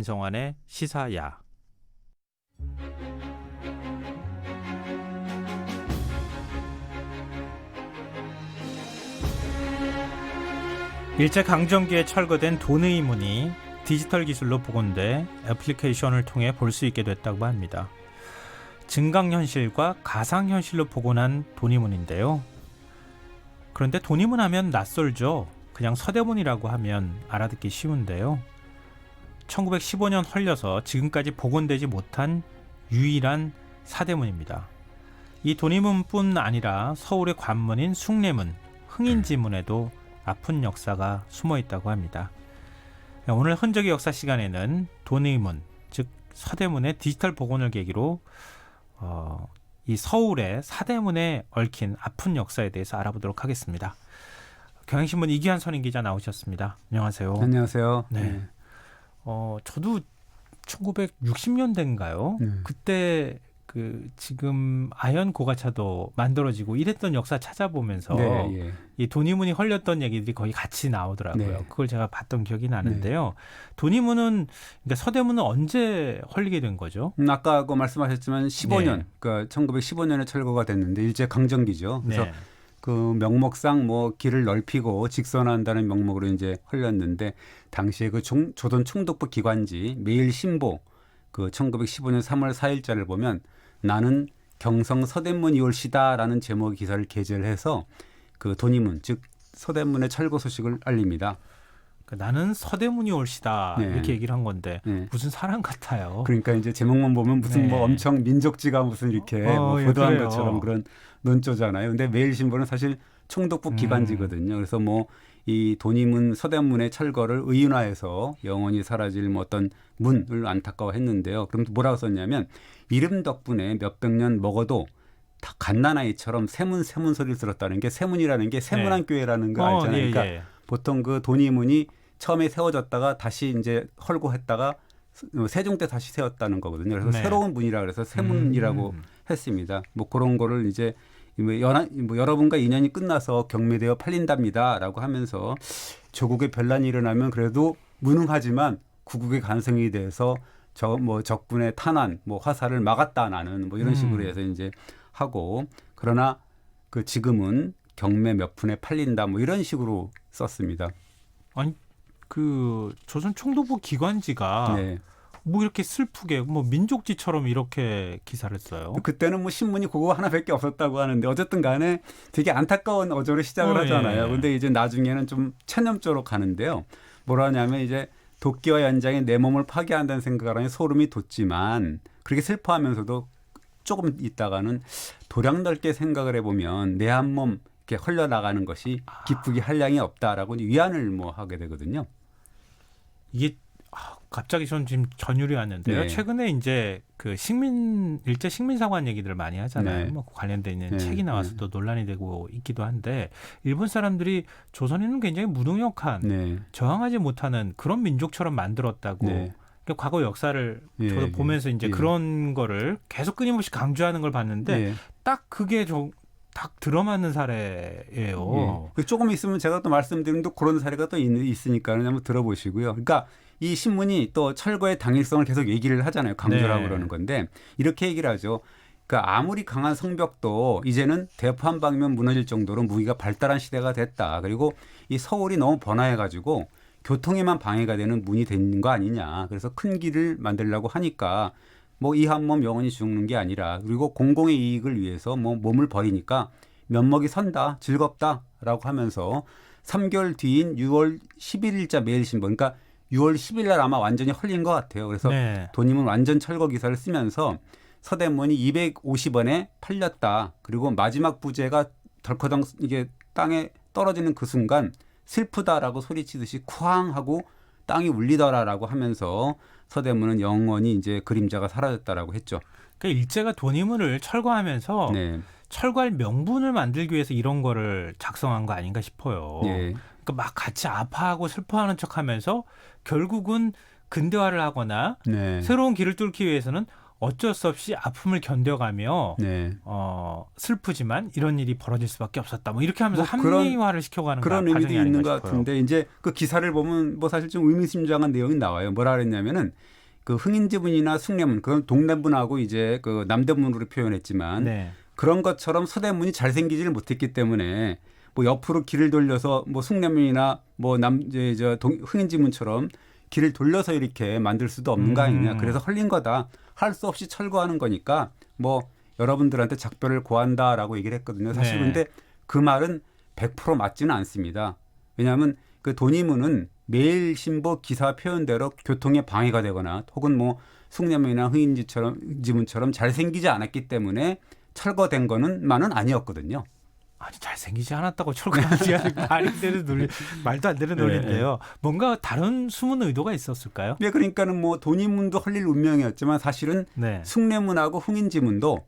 김성환의 시사야. 일제강점기에 철거된 돈의문이 디지털 기술로 복원돼 애플리케이션을 통해 볼 수 있게 됐다고 합니다. 증강현실과 가상현실로 복원한 돈의문인데요. 그런데 돈의문 하면 낯설죠. 그냥 서대문이라고 하면 알아듣기 쉬운데요. 1915년 헐려서 지금까지 복원되지 못한 유일한 사대문입니다. 이 돈의문뿐 아니라 서울의 관문인 숭례문, 흥인지문에도 아픈 역사가 숨어 있다고 합니다. 오늘 흔적의 역사 시간에는 돈의문, 즉 서대문의 디지털 복원을 계기로 이 서울의 사대문에 얽힌 아픈 역사에 대해서 알아보도록 하겠습니다. 경향신문 이기환 선임기자 나오셨습니다. 안녕하세요. 안녕하세요. 네. 저도 1960년대인가요? 그때 지금 아현 고가차도 만들어지고 이랬던 역사 찾아보면서 이 돈의문이 헐렸던 얘기들이 거의 같이 나오더라고요. 네. 그걸 제가 봤던 기억이 나는데요. 돈의문은 그러니까 서대문은 언제 헐리게 된 거죠? 아까 말씀하셨지만 15년, 그러니까 1915년에 철거가 됐는데 일제 강점기죠. 그래서 그 명목상 길을 넓히고 직선화한다는 명목으로 이제 헐렸는데 당시에 그 조선 총독부 기관지 매일신보 그 1915년 3월 4일자를 보면 나는 경성 서대문이 올시다라는 제목의 기사를 게재를 해서 그 돈의문 즉 서대문의 철거 소식을 알립니다. 나는 서대문이 올시다 이렇게 얘기를 한 건데 무슨 사람 같아요. 그러니까 이제 제목만 보면 무슨 엄청 민족지가 무슨 이렇게 보도한 것처럼 그런 논조잖아요. 근데 매일신보는 사실 총독부 기관지거든요. 그래서 이 돈의문 서대문의 철거를 의인화해서 영원히 사라질 어떤 문을 안타까워했는데요. 그럼 뭐라고 썼냐면 이름 덕분에 몇백 년 먹어도 다 갓난아이처럼 세문 소리를 들었다는 게 세문이라는 게 세문안 교회라는 거 알잖아요. 그러니까 보통 그 돈의문이 처음에 세워졌다가 다시 이제 헐고 했다가 세종 때 다시 세웠다는 거거든요. 그래서 새로운 문이라 그래서 세문이라고 했습니다. 그런 거를 이제 여러분과 인연이 끝나서 경매되어 팔린답니다라고 하면서 조국의 변란이 일어나면 그래도 무능하지만 구국의 간성이 돼서 적군의 탄환, 화살을 막았다 나는 이런 식으로 해서 이제 하고 그러나 그 지금은 경매 몇 푼에 팔린다 이런 식으로 썼습니다. 아니 그 조선 총독부 기관지가 이렇게 슬프게 민족지처럼 이렇게 기사를 써요. 그때는 신문이 그거 하나밖에 없었다고 하는데 어쨌든 간에 되게 안타까운 어조로 시작을 하잖아요. 근데 이제 나중에는 좀 체념조로 가는데요. 뭐라 하냐면 이제 도끼와 연장이 내 몸을 파괴한다는 생각을 하니 소름이 돋지만 그렇게 슬퍼하면서도 조금 있다가는 도량 넓게 생각을 해보면 내 한 몸 이렇게 흘러나가는 것이 기쁘기 한량이 없다라고 위안을 하게 되거든요. 이게 갑자기 저는 지금 전율이 왔는데요. 최근에 이제 그 일제 식민사관 얘기들을 많이 하잖아요. 관련돼 있는 책이 나와서 또 논란이 되고 있기도 한데 일본 사람들이 조선인은 굉장히 무능력한 저항하지 못하는 그런 민족처럼 만들었다고 그러니까 과거 역사를 저도 보면서 이제 그런 거를 계속 끊임없이 강조하는 걸 봤는데 딱 그게 딱 들어맞는 사례예요. 조금 있으면 제가 또 말씀드리는 또 그런 사례가 또 있으니까 한번 들어보시고요. 그러니까 이 신문이 또 철거의 당일성을 계속 얘기를 하잖아요. 강조라고 그러는 건데 이렇게 얘기를 하죠. 그러니까 아무리 강한 성벽도 이제는 대포 한 방이면 무너질 정도로 무기가 발달한 시대가 됐다. 그리고 이 서울이 너무 번화해가지고 교통에만 방해가 되는 문이 된 거 아니냐. 그래서 큰 길을 만들려고 하니까 이 한 몸 영원히 죽는 게 아니라 그리고 공공의 이익을 위해서 몸을 버리니까 면목이 선다, 즐겁다라고 하면서 3개월 뒤인 6월 11일자 매일신문 그러니까 6월 10일 날 아마 완전히 헐린 것 같아요. 그래서 돈의문 완전 철거 기사를 쓰면서 서대문이 250원에 팔렸다. 그리고 마지막 부재가 덜커덩 이게 땅에 떨어지는 그 순간 슬프다라고 소리치듯이 쿵 하고 땅이 울리더라라고 하면서 서대문은 영원히 이제 그림자가 사라졌다라고 했죠. 그러니까 일제가 돈의문을 철거하면서 철거할 명분을 만들기 위해서 이런 거를 작성한 거 아닌가 싶어요. 그러니까 막 같이 아파하고 슬퍼하는 척하면서 결국은 근대화를 하거나 새로운 길을 뚫기 위해서는 어쩔 수 없이 아픔을 견뎌가며 네. 슬프지만 이런 일이 벌어질 수밖에 없었다. 뭐 이렇게 하면서 뭐 합리화를 시켜가는 그런 의미도 있는 것 같은데 이제 그 기사를 보면 뭐 사실 좀 의미심장한 내용이 나와요. 뭐라 그랬냐면은 그 흥인지문이나 숭례문 그건 동대문하고 이제 그 남대문으로 표현했지만 네. 그런 것처럼 서대문이 잘생기지를 못했기 때문에 뭐 옆으로 길을 돌려서 뭐 숭례문이나 뭐 흥인지문처럼 길을 돌려서 이렇게 만들 수도 없는 거 아니냐. 그래서 헐린 거다. 할 수 없이 철거하는 거니까 뭐 여러분들한테 작별을 고한다라고 얘기를 했거든요. 사실 네. 근데 그 말은 100% 맞지는 않습니다. 왜냐하면 그 돈이문은 매일신보 기사 표현대로 교통에 방해가 되거나 혹은 뭐 숭례문이나 흥인지문처럼 잘생기지 않았기 때문에 철거된 거는만은 아니었거든요. 아니 잘생기지 않았다고 철거하지 말도 안 되는 논리인데요. 뭔가 다른 숨은 의도가 있었을까요? 네, 그러니까는 뭐 돈이문도 헐릴 운명이었지만 사실은 네. 숭례문하고 흥인지문도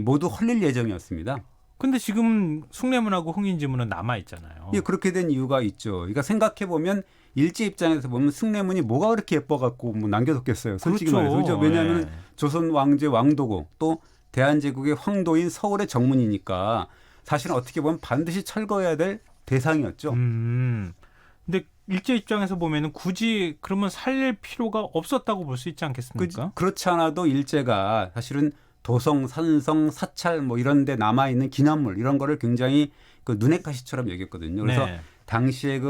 모두 헐릴 예정이었습니다. 근데 지금 숭례문하고 흥인지문은 남아 있잖아요. 예, 그렇게 된 이유가 있죠. 그러니까 생각해 보면 일제 입장에서 보면 숭례문이 뭐가 그렇게 예뻐갖고 뭐 남겨뒀겠어요. 솔직히 그렇죠. 말해서. 그렇죠? 왜냐하면 네. 조선 왕제 왕도고 또 대한제국의 황도인 서울의 정문이니까 사실은 어떻게 보면 반드시 철거해야 될 대상이었죠. 근데 일제 입장에서 보면은 굳이 그러면 살릴 필요가 없었다고 볼 수 있지 않겠습니까? 그렇지 않아도 일제가 사실은 도성, 산성, 사찰 뭐 이런 데 남아 있는 기념물 이런 거를 굉장히 그 눈의 가시처럼 여겼거든요. 그래서 네. 당시에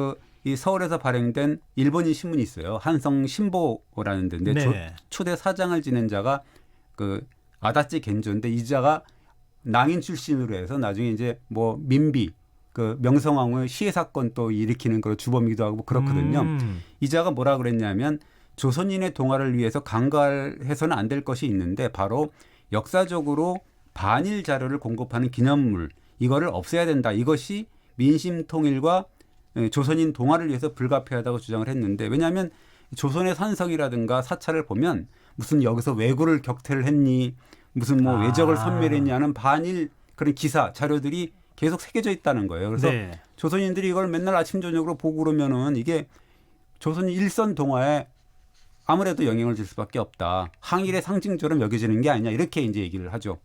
이 서울에서 발행된 일본인 신문이 있어요. 한성 신보라는 데인데 네. 초대 사장을 지낸 자가 그 아다치 겐조인데 이 자가 낭인 출신으로 해서 나중에 이제 뭐 민비 그 명성황후의 시해 사건 또 일으키는 그런 주범이기도 하고 그렇거든요. 이 자가 뭐라 그랬냐면 조선인의 동화를 위해서 강갈해서는 안 될 것이 있는데 바로 역사적으로 반일 자료를 공급하는 기념물 이거를 없애야 된다. 이것이 민심 통일과 조선인 동화를 위해서 불가피하다고 주장을 했는데 왜냐하면 조선의 산성이라든가 사찰을 보면 무슨 여기서 왜구를 격퇴를 했니 무슨 뭐 외적을 섬멸했냐는 반일 그런 기사 자료들이 계속 새겨져 있다는 거예요. 그래서 네. 조선인들이 이걸 맨날 아침 저녁으로 보고 그러면은 이게 조선인 일선 동화에 아무래도 영향을 줄 수밖에 없다. 항일의 상징처럼 여겨지는 게 아니냐 이렇게 이제 얘기를 하죠.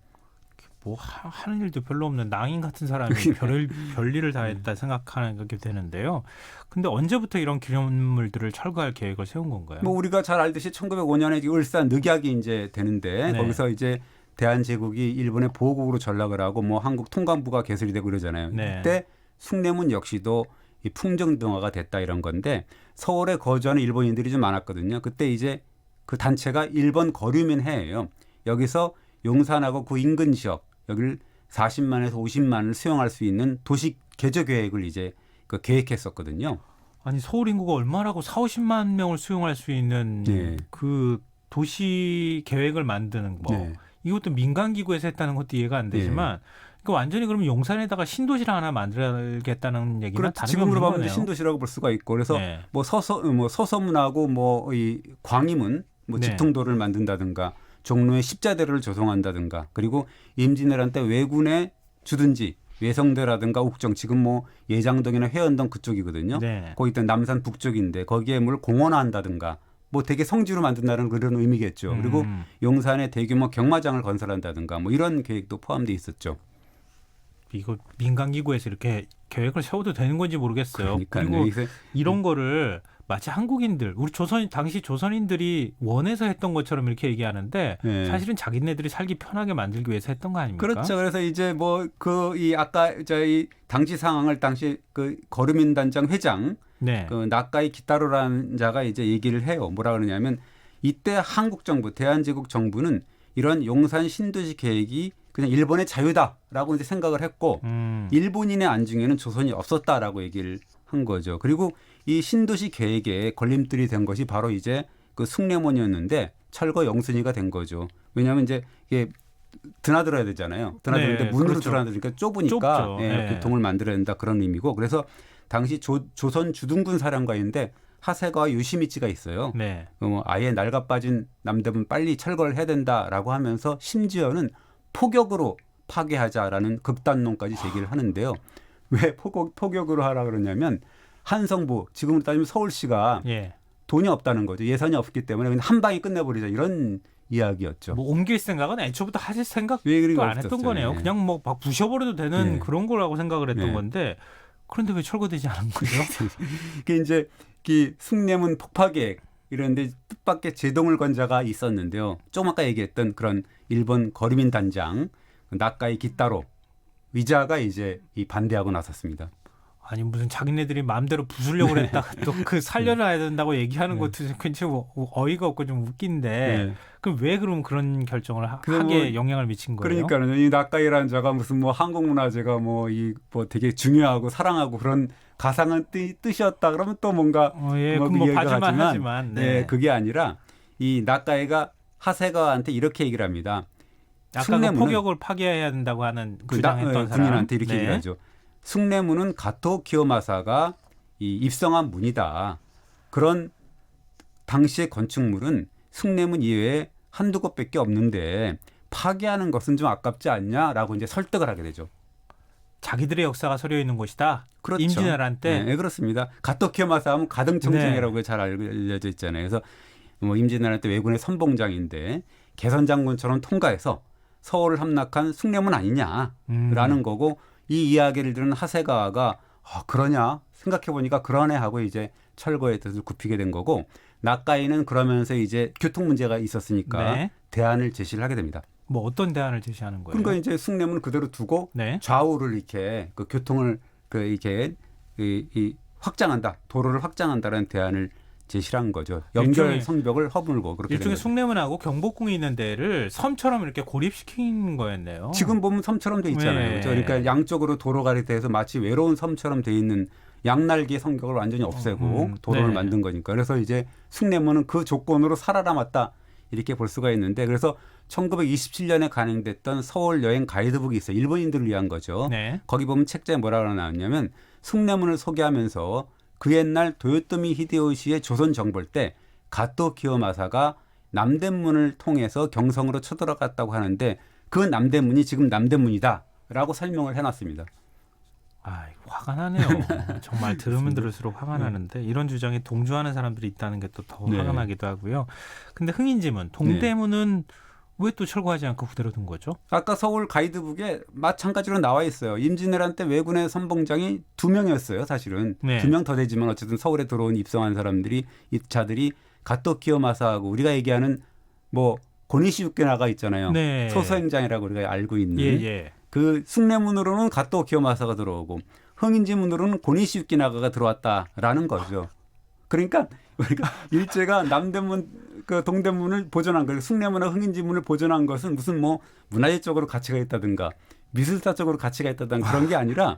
뭐 하는 일도 별로 없는 낭인 같은 사람이 별일을 다 했다 생각하는 게 되는데요. 근데 언제부터 이런 기념물들을 철거할 계획을 세운 건가요? 뭐 우리가 잘 알듯이 1905년에 울산 늑약이 이제 되는데 네. 거기서 이제 대한제국이 일본의 보호국으로 전락을 하고 뭐 한국 통감부가 개설이 되고 그러잖아요. 네. 그때 숭례문 역시도 이 풍정등화가 됐다 이런 건데 서울에 거주하는 일본인들이 좀 많았거든요. 그때 이제 그 단체가 일본 거류민회예요. 여기서 용산하고 그 인근 지역 여기를 40만에서 50만을 수용할 수 있는 도시 개조 계획을 이제 그 계획했었거든요. 아니 서울 인구가 얼마라고 4, 50만 명을 수용할 수 있는 네. 그 도시 계획을 만드는 거. 네. 이것도 민간 기구에서 했다는 것도 이해가 안 되지만 그러니까 완전히 그러면 용산에다가 신도시를 하나 만들겠다는 얘기는 다른 지금으로 없는 보면 거네요. 신도시라고 볼 수가 있고 그래서 네. 뭐 서서문하고 뭐 이 광희문 뭐 네. 직통도를 만든다든가 종로에 십자대를 조성한다든가 그리고 임진왜란 때 왜군에 주둔지 외성대라든가 옥정 지금 뭐 예장동이나 회원동 그쪽이거든요. 네. 거기 있던 남산 북쪽인데 거기에 뭘 공원화한다든가 뭐 되게 성지로 만든다는 그런 의미겠죠. 그리고 용산에 대규모 경마장을 건설한다든가 뭐 이런 계획도 포함되어 있었죠. 이거 민간 기구에서 이렇게 계획을 세워도 되는 건지 모르겠어요. 그러니까요. 그리고 이런 거를 마치 한국인들, 우리 당시 조선인들이 원해서 했던 것처럼 이렇게 얘기하는데 네. 사실은 자기네들이 살기 편하게 만들기 위해서 했던 거 아닙니까? 그렇죠. 그래서 이제 뭐 이 아까 저희 당시 상황을 당시 그 거류민단장 회장 네. 그 나카이 기타로라는 자가 이제 얘기를 해요. 뭐라 그러냐면 이때 한국 정부, 대한제국 정부는 이런 용산 신도시 계획이 그냥 일본의 자유다라고 이제 생각을 했고 일본인의 안중에는 조선이 없었다라고 얘기를 한 거죠. 그리고 이 신도시 계획에 걸림돌이 된 것이 바로 이제 그 숭례문이었는데 철거 영순위가 된 거죠. 왜냐하면 이제 이게 드나들어야 되잖아요. 드나드는데 문으로 그렇죠. 드나드니까 좁으니까 교통을 만들어야 된다 그런 의미고 그래서 당시 조선 주둔군 사령관인데 하세가와 요시미치가 있어요. 네. 아예 낡아빠진 남대문 빨리 철거를 해야 된다라고 하면서 심지어는 포격으로 파괴하자라는 극단론까지 제기를 하는데요. 왜 포격으로 하라 그러냐면 한성부 지금으로 따지면 서울시가 돈이 없다는 거죠. 예산이 없기 때문에 그냥 한 방에 끝내버리자 이런 이야기였죠. 뭐 옮길 생각은 애초부터 하실 생각도 그리고 안 했던 거네요. 그냥 뭐 막 부셔버려도 되는 그런 거라고 생각을 했던 건데 그런데 왜 철거되지 않은 거죠? 이게 이제 숭례문 폭파 계획 이런데 뜻밖의 제동을 건 자가 있었는데요. 조금 아까 얘기했던 그런 일본 거리민 단장 나카이 기타로 위자가 이제 이 반대하고 나섰습니다. 아니 무슨 자기네들이 마음대로 부수려고 했다가 또 그 살려놔야 된다고 얘기하는 것도 굉장히 어이가 없고 좀 웃긴데 그럼 왜 그럼 그런 결정을 하게 영향을 미친 거예요? 그러니까요. 이 나카이라는 자가 무슨 뭐 한국 문화재가 뭐 되게 중요하고 사랑하고 그런 가상한 뜻이었다 그러면 또 뭔가 뭐 봐줄만 하지만 그게 아니라 이 나카이가 하세가와한테 이렇게 얘기를 합니다. 아까 그 포격을 파괴해야 된다고 하는 주장했던 사람 군인한테 이렇게 얘기를 하죠. 숭례문은 가토 기요마사가 이 입성한 문이다. 그런 당시의 건축물은 숭례문 이외에 한두 곳밖에 없는데 파괴하는 것은 좀 아깝지 않냐라고 이제 설득을 하게 되죠. 자기들의 역사가 서려 있는 곳이다. 그렇죠. 임진왜란 때. 네, 그렇습니다. 가토 기요마사 하면 가등청정이라고 잘 알려져 있잖아요. 그래서 뭐 임진왜란 때 왜군의 선봉장인데 개선 장군처럼 통과해서 서울을 함락한 숭례문 아니냐라는 거고 이 이야기를 들은 하세가와가 그러냐 생각해보니까 그러네 하고 이제 철거의 뜻을 굽히게 된 거고 나카이는 그러면서 이제 교통 문제가 있었으니까 대안을 제시를 하게 됩니다. 뭐 어떤 대안을 제시하는 거예요? 그러니까 이제 숭례문을 그대로 두고 좌우를 이렇게 그 교통을 이렇게 확장한다, 도로를 확장한다라는 대안을 제시한 거죠. 연결 성벽을 허물고 그렇게 일종의 숭례문하고 경복궁이 있는 데를 섬처럼 이렇게 고립시킨 거였네요. 지금 보면 섬처럼 돼 있잖아요. 그러니까 양쪽으로 도로가 돼서 마치 외로운 섬처럼 돼 있는 양날개 성벽을 완전히 없애고 도로를 만든 거니까. 그래서 이제 숭례문은 그 조건으로 살아남았다 이렇게 볼 수가 있는데 그래서 1927년에 간행됐던 서울 여행 가이드북이 있어요. 일본인들을 위한 거죠. 거기 보면 책자에 뭐라고 나왔냐면 숭례문을 소개하면서 그 옛날 도요토미 히데요시의 조선 정벌 때 가토 기요마사가 남대문을 통해서 경성으로 쳐들어갔다고 하는데 그 남대문이 지금 남대문이다라고 설명을 해놨습니다. 화가 나네요. 정말 들으면 들을수록 화가 나는데 이런 주장에 동조하는 사람들이 있다는 게 또 더 화가 나기도 하고요. 근데 흥인지문, 동대문은 왜 또 철거하지 않고 그대로 둔 거죠? 아까 서울 가이드북에 마찬가지로 나와 있어요. 임진왜란 때 왜군의 선봉장이 2명이었어요. 사실은 2명 더 되지만 어쨌든 서울에 들어온 입성한 사람들이 입자들이 가토 기요마사하고 우리가 얘기하는 뭐 고니시 유케나가 있잖아요. 소서행장이라고 우리가 알고 있는 그 숭례문으로는 가토 기요마사가 들어오고 흥인지문으로는 고니시 유케나가가 들어왔다라는 거죠. 그러니까 우리가 일제가 남대문 그 동대문을 보존한 거예요. 숭례문과 흥인지문을 보존한 것은 무슨 뭐 문화재적으로 가치가 있다든가 미술사적으로 가치가 있다든가 그런 게 아니라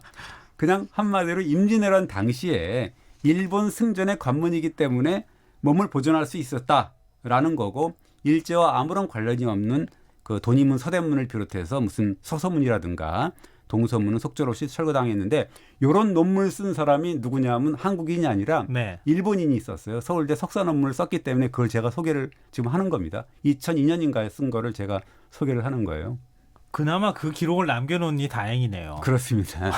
그냥 한마디로 임진왜란 당시에 일본 승전의 관문이기 때문에 몸을 보존할 수 있었다라는 거고 일제와 아무런 관련이 없는 그 돈이문 서대문을 비롯해서 무슨 서서문이라든가 동서문은 속절없이 철거당했는데 이런 논문을 쓴 사람이 누구냐면 한국인이 아니라 일본인이 있었어요. 서울대 석사 논문을 썼기 때문에 그걸 제가 소개를 지금 하는 겁니다. 2002년인가에 쓴 거를 제가 소개를 하는 거예요. 그나마 그 기록을 남겨놓으니 다행이네요. 그렇습니다.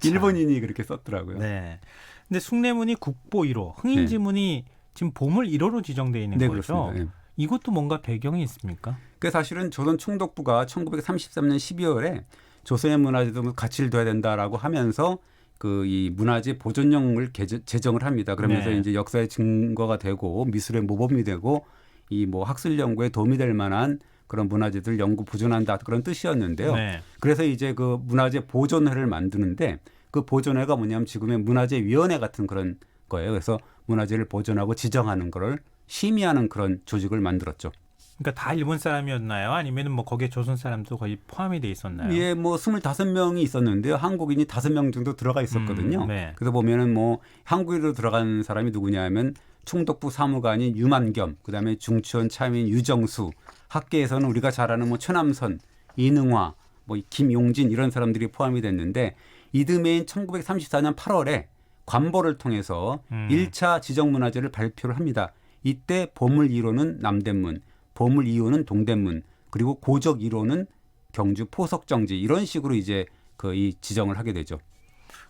일본인이 그렇게 썼더라고요. 근데 숭례문이 국보 1호, 흥인지문이 지금 보물 1호로 지정되어 있는 거죠. 그렇습니다. 이것도 뭔가 배경이 있습니까? 그 사실은 조선 총독부가 1933년 12월에 조선의 문화재도 가치를 둬야 된다라고 하면서 그 이 문화재 보존령을 제정을 합니다. 그러면서 이제 역사의 증거가 되고 미술의 모범이 되고 이 뭐 학술 연구에 도움이 될 만한 그런 문화재들 연구 보존한다 그런 뜻이었는데요. 그래서 이제 그 문화재 보존회를 만드는데 그 보존회가 뭐냐면 지금의 문화재위원회 같은 그런 거예요. 그래서 문화재를 보존하고 지정하는 거를 심의하는 그런 조직을 만들었죠. 그러니까 다 일본 사람이었나요? 아니면 뭐 거기에 조선 사람도 거의 포함이 돼 있었나요? 예, 뭐 25명이 있었는데요. 한국인이 5명 정도 들어가 있었거든요. 그래서 보면은 뭐 한국인으로 들어간 사람이 누구냐면 총독부 사무관인 유만겸, 그다음에 중추원 차민 유정수, 학계에서는 우리가 잘 아는 뭐 최남선, 이능화, 뭐 김용진 이런 사람들이 포함이 됐는데 이듬해인 1934년 8월에 관보를 통해서 1차 지정문화재를 발표를 합니다. 이때 보물 1호는 남대문, 보물 2호는 동대문, 그리고 고적 1호는 경주 포석정지 이런 식으로 이제 그 이 지정을 하게 되죠.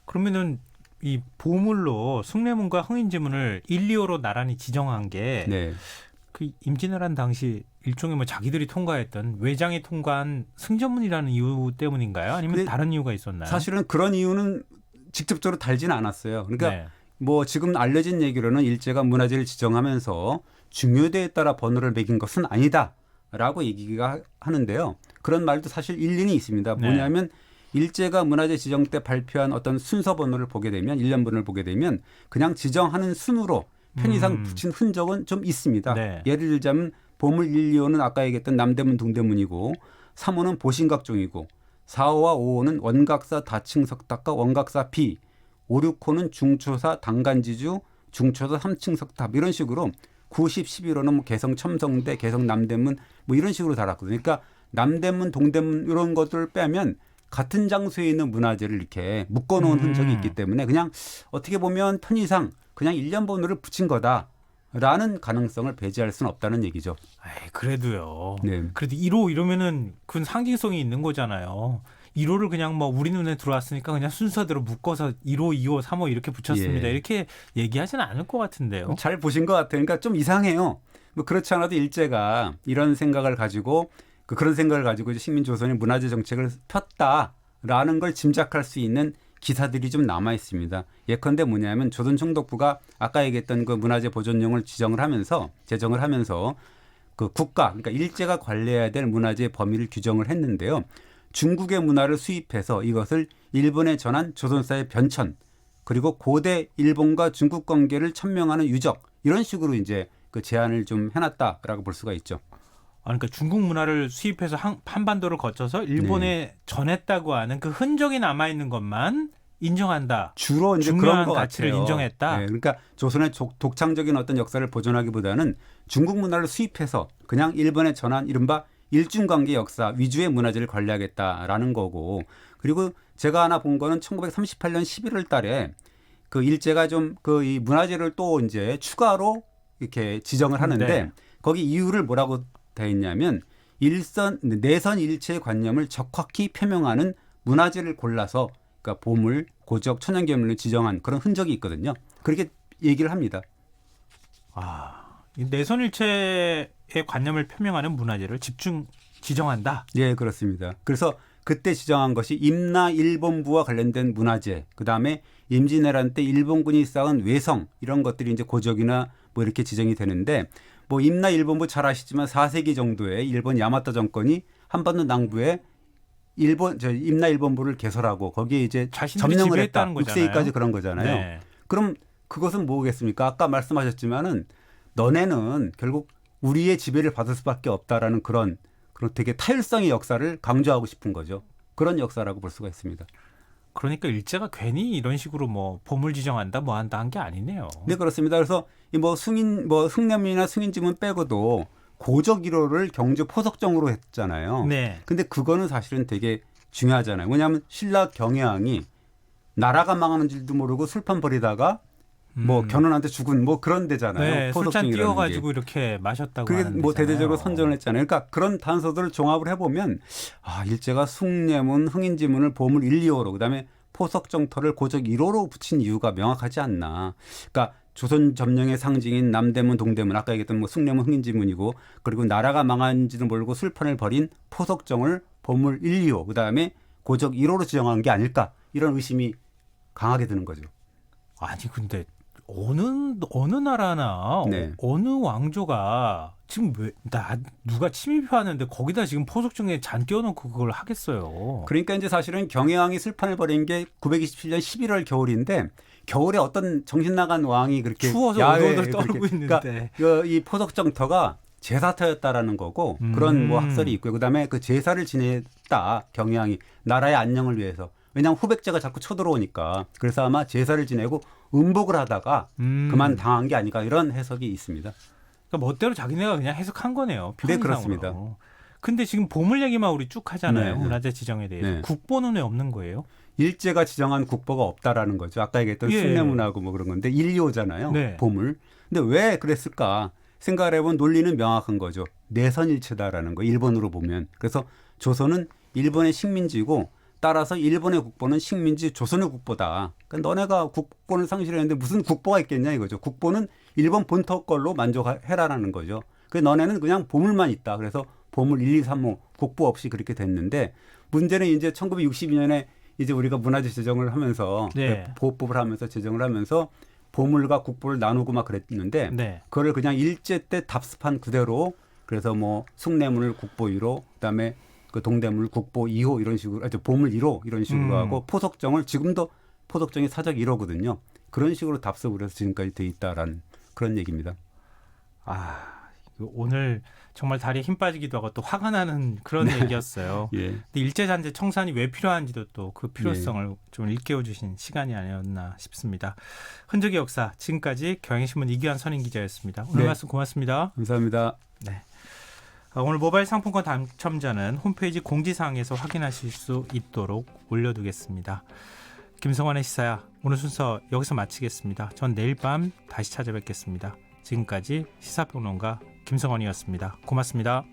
그러면은 이 보물로 숭례문과 흥인지문을 1, 2호로 나란히 지정한 게 그 임진왜란 당시 일종의 뭐 자기들이 통과했던 외장이 통과한 승전문이라는 이유 때문인가요? 아니면 다른 이유가 있었나요? 사실은 그런 이유는 직접적으로 달지는 않았어요. 그러니까 네. 뭐 지금 알려진 얘기로는 일제가 문화재를 지정하면서 중요도에 따라 번호를 매긴 것은 아니다라고 얘기가 하는데요. 그런 말도 사실 일리는 있습니다. 뭐냐면 일제가 문화재 지정 때 발표한 어떤 순서 번호를 보게 되면 1년 번호를 보게 되면 그냥 지정하는 순으로 편의상 붙인 흔적은 좀 있습니다. 네. 예를 들자면 보물 1, 2호는 아까 얘기했던 남대문 동대문이고 3호는 보신각종이고 4호와 5호는 원각사 다층석탑과 원각사 B 5, 6호는 중초사 당간지주 중초사 3층 석탑 이런 식으로 9, 10, 11호는 뭐 개성 첨성대 개성 남대문 뭐 이런 식으로 달았거든요. 그러니까 남대문 동대문 이런 것들을 빼면 같은 장소에 있는 문화재를 이렇게 묶어놓은 흔적이 있기 때문에 그냥 어떻게 보면 편의상 그냥 1년 번호를 붙인 거다라는 가능성을 배제할 수는 없다는 얘기죠. 에이, 그래도요. 네. 그래도 1호 이러면은 그건 상징성이 있는 거잖아요. 1호를 그냥 뭐 우리 눈에 들어왔으니까 그냥 순서대로 묶어서 1호, 2호, 3호 이렇게 붙였습니다. 예. 이렇게 얘기하지는 않을 것 같은데요. 잘 보신 것 같아요. 그러니까 좀 이상해요. 뭐 그렇지 않아도 일제가 이런 생각을 가지고 그런 생각을 가지고 식민조선이 문화재 정책을 폈다라는 걸 짐작할 수 있는 기사들이 좀 남아 있습니다. 예컨대 뭐냐면 조선총독부가 아까 얘기했던 그 문화재 보존용을 제정을 하면서 그 국가 그러니까 일제가 관리해야 될 문화재 범위를 규정을 했는데요. 중국의 문화를 수입해서 이것을 일본에 전한 조선사의 변천 그리고 고대 일본과 중국 관계를 천명하는 유적 이런 식으로 이제 그 제안을 좀 해놨다라고 볼 수가 있죠. 그러니까 중국 문화를 수입해서 한반도를 거쳐서 일본에 전했다고 하는 그 흔적이 남아 있는 것만 인정한다. 주로 이제 중요한 그런 것 가치를 같아요. 인정했다. 네, 그러니까 조선의 독창적인 어떤 역사를 보존하기보다는 중국 문화를 수입해서 그냥 일본에 전한 이른바 일중관계 역사 위주의 문화재를 관리하겠다라는 거고 그리고 제가 하나 본 거는 1938년 11월 달에 그 일제가 좀 그 이 문화재를 또 이제 추가로 이렇게 지정을 하는데 네. 거기 이유를 뭐라고 돼 있냐면 내선 일체의 관념을 적확히 표명하는 문화재를 골라서 그러니까 보물, 고적, 천연기념물을 지정한 그런 흔적이 있거든요. 그렇게 얘기를 합니다. 이 내선일체의 관념을 표명하는 문화재를 지정한다. 예, 그렇습니다. 그래서 그때 지정한 것이 임나 일본부와 관련된 문화재, 그다음에 임진왜란 때 일본군이 쌓은 외성 이런 것들이 이제 고적이나 뭐 이렇게 지정이 되는데 뭐 임나 일본부 잘 아시지만 4세기 정도에 일본 야마토 정권이 한반도 남부에 임나 일본부를 개설하고 거기에 이제 점령을 했다. 6세기까지 그런 거잖아요. 네. 그럼 그것은 뭐겠습니까? 아까 말씀하셨지만은 너네는 결국 우리의 지배를 받을 수밖에 없다라는 그런 되게 타율성의 역사를 강조하고 싶은 거죠. 그런 역사라고 볼 수가 있습니다. 그러니까 일제가 괜히 이런 식으로 뭐 보물 지정한다 뭐 한다 한 게 아니네요. 네, 그렇습니다. 그래서 뭐 숭례문이나 승인지문 빼고도 고적 1호를 경주 포석정으로 했잖아요. 네. 근데 그거는 사실은 되게 중요하잖아요. 왜냐하면 신라 경혜왕이 나라가 망하는 줄도 모르고 술판 버리다가 뭐 견훤한테 죽은 뭐 그런 데잖아요. 네, 술잔 포석증이라는 띄워가지고 게. 이렇게 마셨다고 그게 하는 뭐 데잖아요. 대대적으로 선전을 했잖아요. 그러니까 그런 단서들을 종합을 해보면 일제가 숭례문, 흥인지문을 보물 1, 2호로 그다음에 포석정터를 고적 1호로 붙인 이유가 명확하지 않나. 그러니까 조선 점령의 상징인 남대문, 동대문 아까 얘기했던 뭐 숭례문, 흥인지문이고 그리고 나라가 망한지도 모르고 술판을 벌인 포석정을 보물 1, 2호 그다음에 고적 1호로 지정한 게 아닐까 이런 의심이 강하게 드는 거죠. 아니 근데 어느 나라나 네. 어느 왕조가 지금 누가 침입하는데 거기다 지금 포석정에 잔 띄워놓고 그걸 하겠어요. 그러니까 이제 사실은 경혜왕이 술판을 벌인 게 927년 11월 겨울인데 겨울에 어떤 정신 나간 왕이 그렇게 추워서 야외에 오돌오돌 떨고 있는데 그러니까 이 포석정터가 제사터였다라는 거고 그런 뭐 학설이 있고요. 그다음에 그 제사를 지냈다 경혜왕이 나라의 안녕을 위해서. 왜냐하면 후백제가 자꾸 쳐들어오니까 그래서 아마 제사를 지내고 음복을 하다가 그만 당한 게 아닐까 이런 해석이 있습니다. 그러니까 멋대로 자기네가 그냥 해석한 거네요. 네, 편의상으로. 그렇습니다. 근데 지금 보물 얘기만 우리 쭉 하잖아요. 네. 문화재 지정에 대해서. 네. 국보는 왜 없는 거예요? 일제가 지정한 국보가 없다라는 거죠. 아까 얘기했던 숭례문하고 뭐 그런 건데 1, 2호잖아요. 네. 보물. 근데 왜 그랬을까? 생각을 해본 논리는 명확한 거죠. 내선일체다라는 거. 일본으로 보면. 그래서 조선은 일본의 식민지고 따라서 일본의 국보는 식민지 조선의 국보다. 그러니까 너네가 국보를 상실했는데 무슨 국보가 있겠냐 이거죠. 국보는 일본 본토 걸로 만족해라라는 거죠. 그 너네는 그냥 보물만 있다. 그래서 보물 1, 2, 3호 국보 없이 그렇게 됐는데 문제는 이제 1962년에 이제 우리가 문화재 제정을 하면서 네. 보호법을 하면서 제정을 하면서 보물과 국보를 나누고 막 그랬는데 네. 그거를 그냥 일제 때 답습한 그대로 그래서 뭐 숭례문을 국보 1호 그다음에 그 동대문을 국보 2호 이런 식으로 보물 1호 이런 식으로 하고 포석정을 지금도 포석정이 사적 1호거든요. 그런 식으로 답습을 해서 지금까지 돼 있다라는 그런 얘기입니다. 오늘 정말 다리에 힘 빠지기도 하고 또 화가 나는 그런 얘기였어요. 예. 근데 일제잔재 청산이 왜 필요한지도 또 그 필요성을 좀 일깨워 주신 시간이 아니었나 싶습니다. 흔적의 역사 지금까지 경향신문 이규환 선임 기자였습니다. 오늘 말씀 고맙습니다. 감사합니다. 네. 오늘 모바일 상품권 당첨자는 홈페이지 공지사항에서 확인하실 수 있도록 올려두겠습니다. 김성환의 시사야 오늘 순서 여기서 마치겠습니다. 전 내일 밤 다시 찾아뵙겠습니다. 지금까지 시사평론가 김성환이었습니다. 고맙습니다.